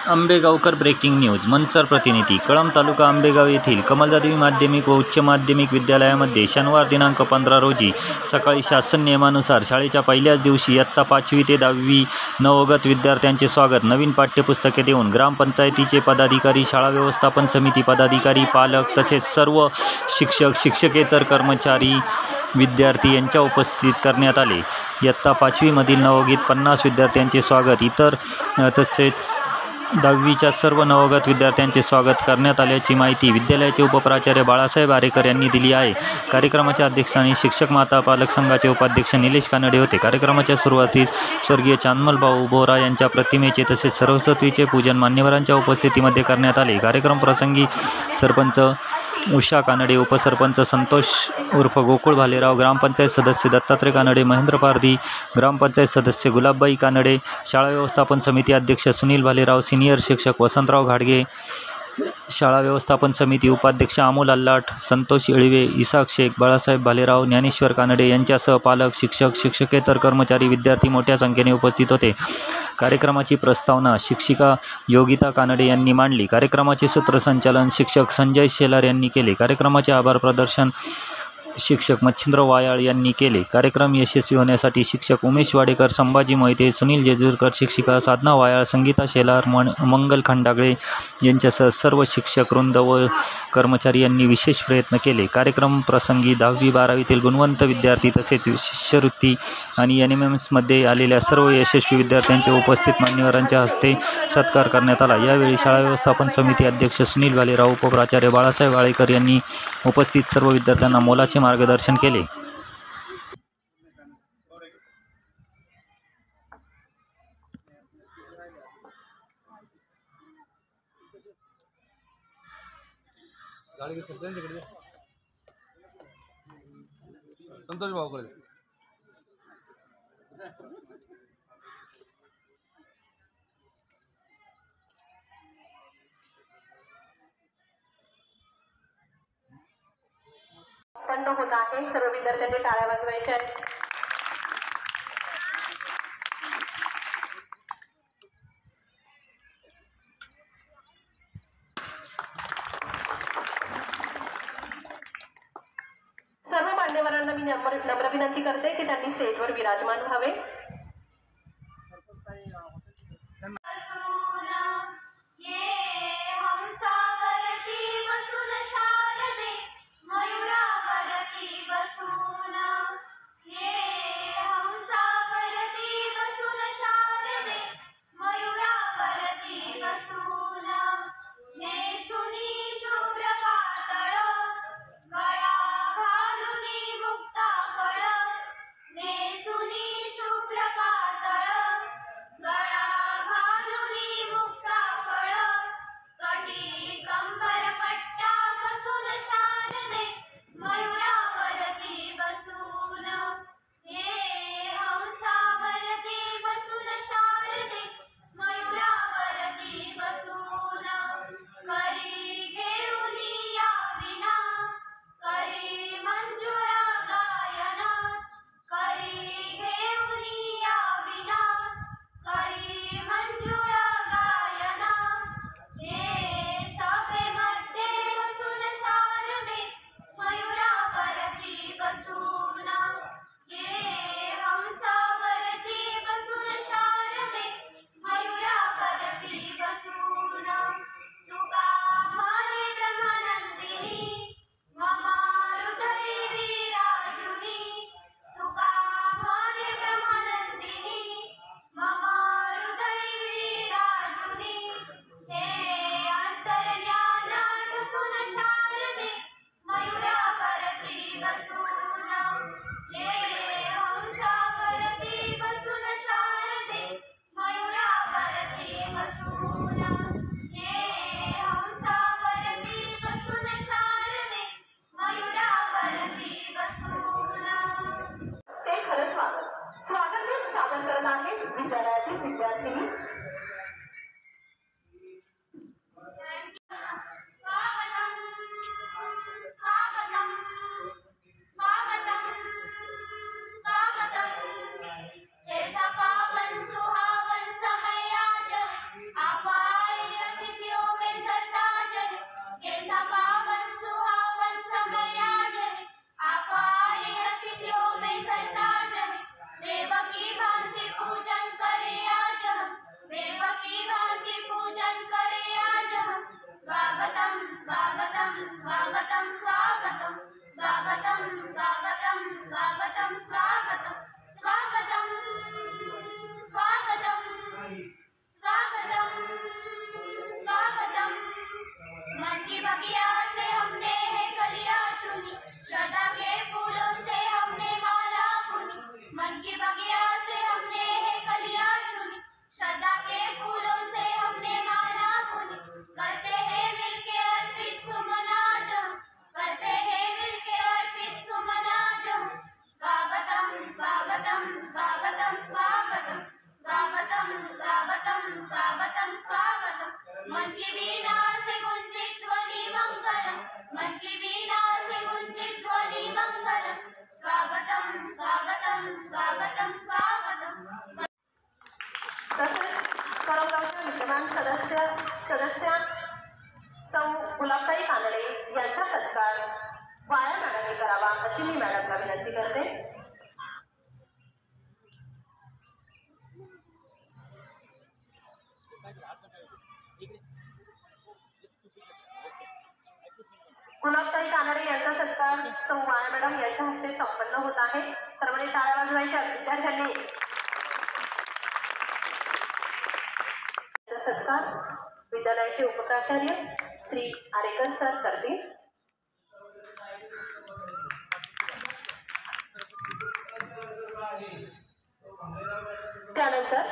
Ambegaonkar breaking news Mansar प्रतिनिधी कळंब तालुका आंबेगाव येथील कमलजादेवी माध्यमिक व उच्च माध्यमिक विद्यालयामध्ये शनिवार दिनांक 15 रोजी सकाळी शासन नियमानुसार शाळेच्या पहिल्याच दिवशी इयत्ता 5वी ते 10वी नवोगत विद्यार्थ्यांचे स्वागत, नवीन पाठ्यपुस्तके देऊन ग्रामपंचायतीचे पदाधिकारी, शाळा व्यवस्थापन समिती पदाधिकारी, पालक तसेच सर्व शिक्षक, शिक्षकेतर कर्मचारी, विद्यार्थी यांच्या उपस्थितीत करण्यात आले। इयत्ता 5वी मधील नवोगत 50 विद्यार्थ्यांचे स्वागत, इतर तसेच 10वीच्या सर्व नवोगत विद्यार्थ्यांचे स्वागत करण्यात आल्याची माहिती विद्यालयाचे उपप्राचार्य बाळासाहेब आरेकर यांनी दिली आहे। कार्यक्रमाच्या अध्यक्षस्थानी शिक्षक माता पालक संघाचे उपाध्यक्ष निलेश कानडे होते। कार्यक्रमाच्या सुरुवातीस स्वर्गीय चांदमलभाऊ बोरा यांच्या प्रतिमेचे तसेच सरस्वतीचे पूजन मान्यवरांच्या उपस्थितीमध्ये करण्यात आले। कार्यक्रम प्रसंगी सरपंच उषा कानडे, उपसरपंच संतोष उर्फ गोकुळ भालेराव, ग्रामपंचायत सदस्य दत्तात्रय कानडे, महेंद्र पारधी, ग्रामपंचायत सदस्य गुलाबबाई कानडे, शाळा व्यवस्थापन समिती अध्यक्ष सुनील भालेराव, सिनियर शिक्षक वसंतराव घाडगे, शाळा व्यवस्थापन समिती उपाध्यक्ष अमोल अल्लाट, संतोष इळवे, इसाक शेख, बाळासाहेब भालेराव, ज्ञानेश्वर कानडे यांच्यासह पालक, शिक्षक, शिक्षकेतर कर्मचारी, विद्यार्थी मोठ्या संख्येने उपस्थित होते। कार्यक्रमाची प्रस्तावना शिक्षिका योगिता कानडे यांनी मांडली। कार्यक्रमाचे सूत्रसंचालन शिक्षक संजय शेलार यांनी केले। कार्यक्रमाचे आभार प्रदर्शन शिक्षक मच्छिंद्र वायाळ यांनी केले। कार्यक्रम यशस्वी होण्यासाठी शिक्षक उमेश वाडेकर, संभाजी मोहिते, सुनील जेजूरकर, शिक्षिका साधना वायाळ, संगीता शेलार, मंगल खंडागळे यांच्यासह सर्व शिक्षक वृंद व कर्मचारी यांनी विशेष प्रयत्न केले। कार्यक्रम प्रसंगी 10वी 12वीतील गुणवंत विद्यार्थी तसेच शिष्यवृत्ती आणि NMMSमध्ये आलेल्या सर्व यशस्वी विद्यार्थ्यांचे उपस्थित मान्यवरांच्या हस्ते सत्कार करण्यात आला। यावेळी शाळा व्यवस्थापन समिती अध्यक्ष सुनील भालेराव, उपप्राचार्य बाळासाहेब आळेकर यांनी उपस्थित सर्व विद्यार्थ्यांना मोलाचे मार्गदर्शन केले। संतोष भाऊकडे होत आहे। सर्व विद्यार्थ्यांनी टाळ्या वाजवायच्या आहेत। सर्व मान्यवरांना मी नम्र विनंती करते की त्यांनी स्टेजवर विराजमान व्हावे। शुभ्र विद्यमान सदस्य सौ गुलाबताई कानडे यांचा सत्कार वाया मॅडमने करावा अशी मी मॅडमला विनंती करते. गुलाबताई कानडे यांचा सत्कार सौ वाया मॅडम यांच्या हस्ते संपन्न होत आहे. सर्वांनी टाळ्या वाजवायच्या. विद्यार्थ्यांनी सत्कार विद्यालयाचे उपप्राचार्य श्री आरेकर सर करतील. त्यानंतर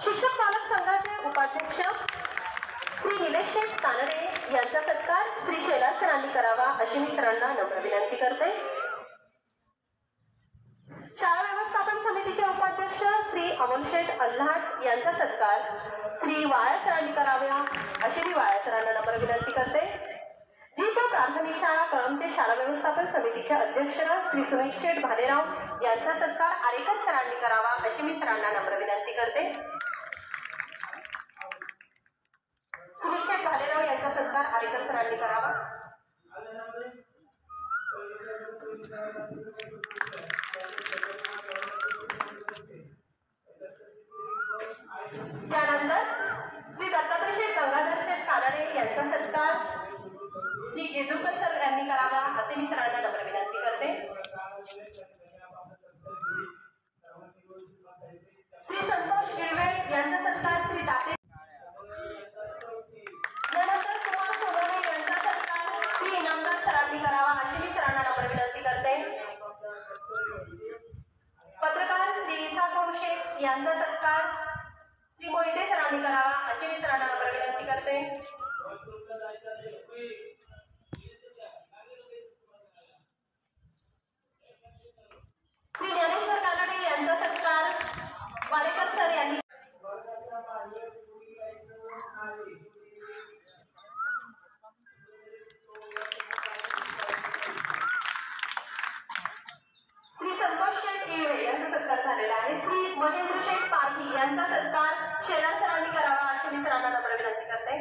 शिक्षक पालक संघाचे उपाध्यक्ष श्री निलेश कानडे यांचा सत्कार श्री शैला सरांनी करावा अशी मी सरांना नम्र विनंती करते. शाळा व्यवस्थापन समितीचे उपाध्यक्ष श्री अमोल शेठ अल्हाट यांचा सत्कार श्री वाया सरांनी करावा अशी मी वाया सरांना नम्र विनंती करते. जीच्या प्राथमिक शाळा कळमचे शाळा व्यवस्थापन समितीचे अध्यक्ष श्री सुनील शेठ भालेराव यांचा सत्कार आरेकर सरांनी करावा अशी मी सरांना नम्र विनंती करते. सुनील शेठ भालेराव यांचा सत्कार आरेकर सरांनी करावा. त्यानंतर श्री दत्तात्रय शेठ गंगाधर शेठ कानडे यांचा सत्कार श्री गेजुरकर सर यांनी करावा असे मी सरांना नम्र विनंती करते. श्री संतोष गिरवे यांचा सत्कार श्री ताते यानंतर कुमार सोनवणे यांचा सत्कार श्री इनामदार सरांनी करावा अशी मी सरांना नम्र विनंती करते. पत्रकार श्री साधव शेठ यांचा सत्कार श्री मोहिते सरांनी करावा अशी मी सरांना नम्र विनंती करते. श्री ज्ञानेश्वर कानडे यांचा सत्कार वाडेकर सर यांनी. श्री संतोष शेठ गिरवे यांचा सत्कार झालेला आहे. श्री महेंद्र शेठ पारधी यांचा सत्कार शैला सरांनी करावा अशी मी सरांना नम्र विनंती करते.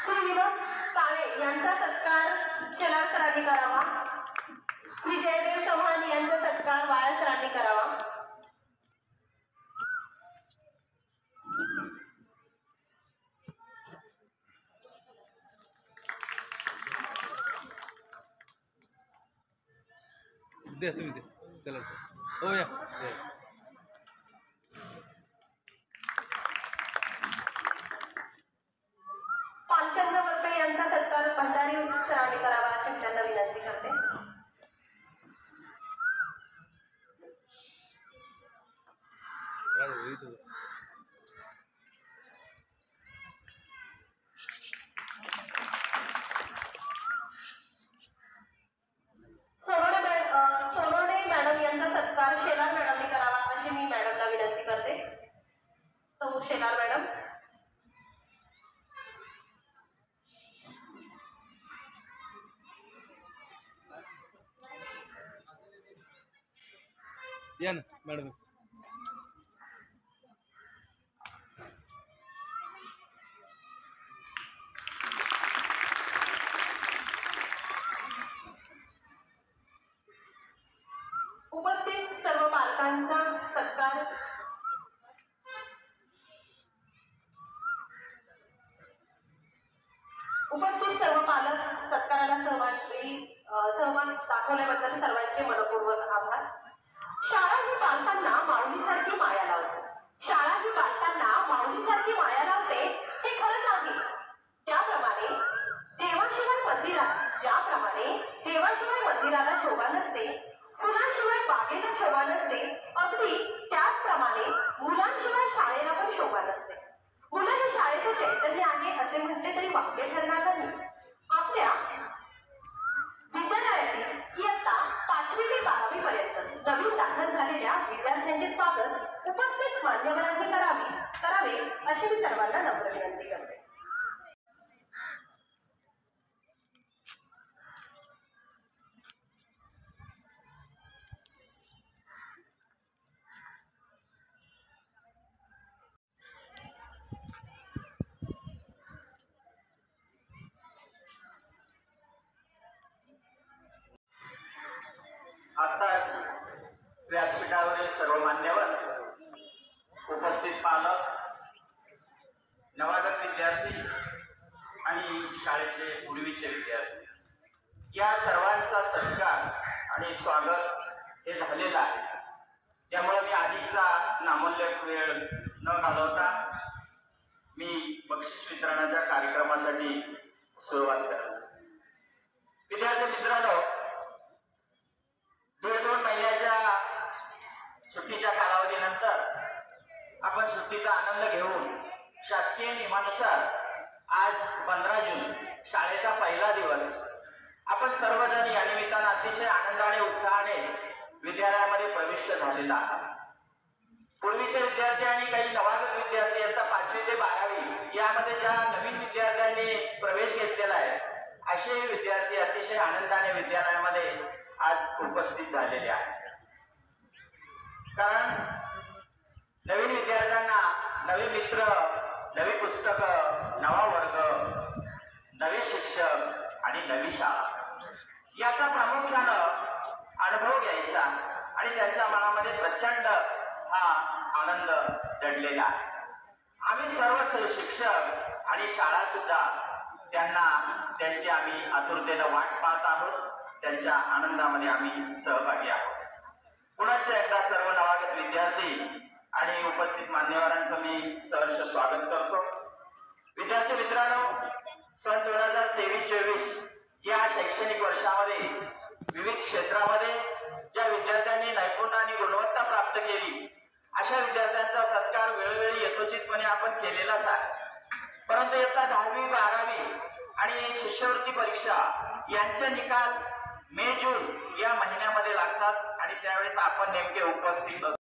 श्री विनोद काळे यांचा सत्कार शैला सरांनी करावा. श्री जयदेव चव्हाण यांचा सत्कार वाया सरांनी करावा. दे तुम्ही दे. चला हो या. पालचंद्र वर्पे यांचा सत्कार भंडारी सरांनी करावा अशी त्यांना विनंती करते. सोनवणे मॅडम यांचा सत्कार शेलार मॅडमने करावा अशी मी मॅडमला विनंती करते. सौ शेलार मॅडम. या ना मॅडम. उपस्थित सर्व पालकांचा सत्कार उपस्थित सर्व पालक सत्काराला सहभाग दाखवल्याबद्दल सर्वांचे मनपूर्वक आभार. शाळा ही पालकांना माऊलीसारखी माया लावते. शाळा ही पालकांना माऊलीसारखी माया लावते हे खरंच आहे. ज्याप्रमाणे देवाशिवाय मंदिराला शोभा नसते, फुलांशिवाय बागेला शोभा नसते, अगदी त्याचप्रमाणे मुलांशिवाय शाळेला पण शोभा नसते. मुलं हे शाळेचं चैतन्य आहे असे म्हटले तरी वाक्य ठरणार नाही. आपल्या विद्यालयातील इयत्ता 5वी ते 12वी पर्यंत नवीन दाखल झालेल्या विद्यार्थ्यांचे स्वागत उपस्थित मान्यवरांनी करावे अशी मी सर्वांना नम्र विनंती करते. आणि स्वागत हे झालेलं आहे. त्यामुळे मी आधीचा नामोल्लेख वेळ न घालवता मी बक्षीस वितरणाच्या कार्यक्रमासाठी सुरुवात करतो. विद्यार्थी मित्रांनो, 1.5 महिन्याच्या सुट्टीच्या कालावधीनंतर आपण सुट्टीचा आनंद घेऊन शासकीय नियमानुसार आज 15 जून शाळेचा पहिला दिवस आपण सर्वजण या निमित्तानं अतिशय आनंदाने उत्साहाने विद्यालयामध्ये प्रविष्ट झालेला आहात. पूर्वीचे विद्यार्थी आणि काही नवागत विद्यार्थी यांचा 5वी ते 12वी यामध्ये ज्या नवीन विद्यार्थ्यांनी प्रवेश घेतलेला आहे असे विद्यार्थी अतिशय आनंदाने विद्यालयामध्ये आज उपस्थित झालेले आहेत. कारण नवीन विद्यार्थ्यांना नवे मित्र, नवी पुस्तकं, नवा वर्ग, नवे शिक्षक आणि नवी शाळा याचा प्रामुख्यानं अनुभव घ्यायचा आणि त्यांच्या मनामध्ये प्रचंड हा आनंद दडलेला आहे. आम्ही सर्व शिक्षक आणि शाळा सुद्धा त्यांना त्यांची आम्ही आतुरतेनं वाट पाहत आहोत. त्यांच्या आनंदामध्ये आम्ही सहभागी आहोत. पुन्हा एकदा सर्व नवागत विद्यार्थी आणि उपस्थित मान्यवरांचं मी सहर्ष स्वागत करतो. विद्यार्थी मित्रांनो, सन 2023-24 या शैक्षणिक वर्षामध्ये विविध क्षेत्रामध्ये ज्या विद्यार्थ्यांनी नैपुण्य आणि गुणवत्ता प्राप्त केली अशा विद्यार्थ्यांचा सत्कार वेळोवेळी यथोचितपणे आपण केलेलाच आहे. परंतु इयत्ता 10वी 12वी आणि शिष्यवृत्ती परीक्षा यांचे निकाल मे जून या महिन्यामध्ये लागतात आणि त्यावेळेस आपण नेमके उपस्थित असतो.